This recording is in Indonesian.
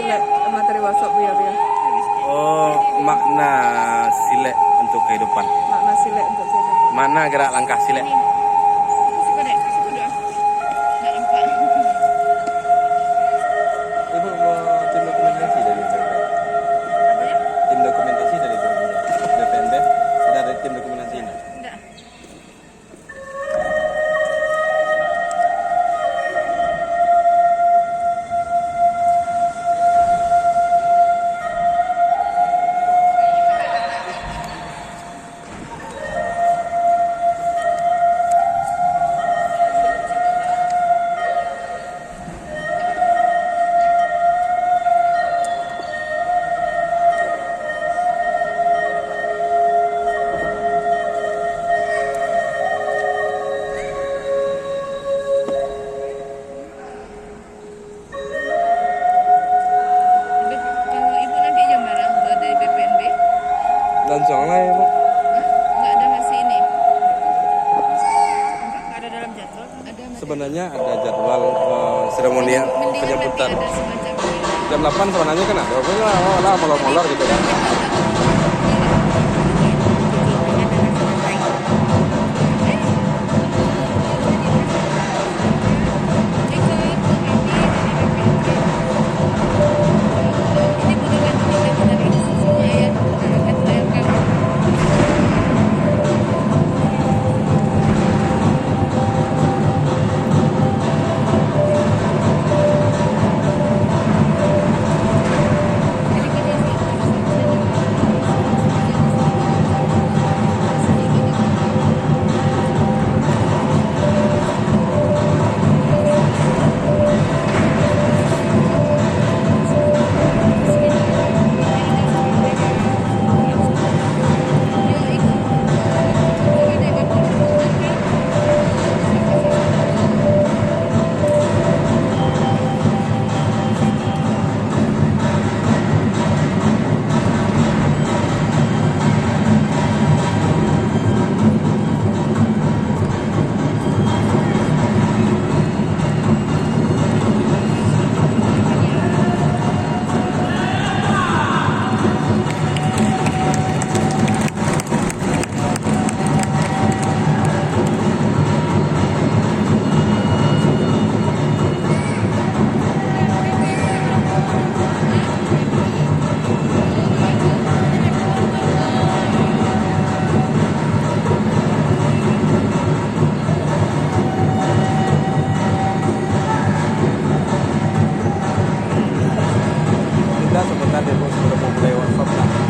silek materi WhatsApp ya. Oh, makna silek untuk kehidupan. Makna silek untuk kehidupan. Mana gerak langkah silek? Ibu mau tim dokumentasi dari BPNB. Apa ya? Tim dokumentasi dari BPNB. Sudah ada tim dokumentasi ini? Enggak. Langsung lah ya, Bu. Nggak ada masih ini. Nggak ada dalam jadwal. Ada masih. Sebenarnya ada jadwal seremonial Mendingan penyambutan. nanti ada semacam Jam 8 sebenarnya kan ada. Pokoknya lah molor-molor gitu kan. Kita sebentar deh, sebelum mulai workshop lah.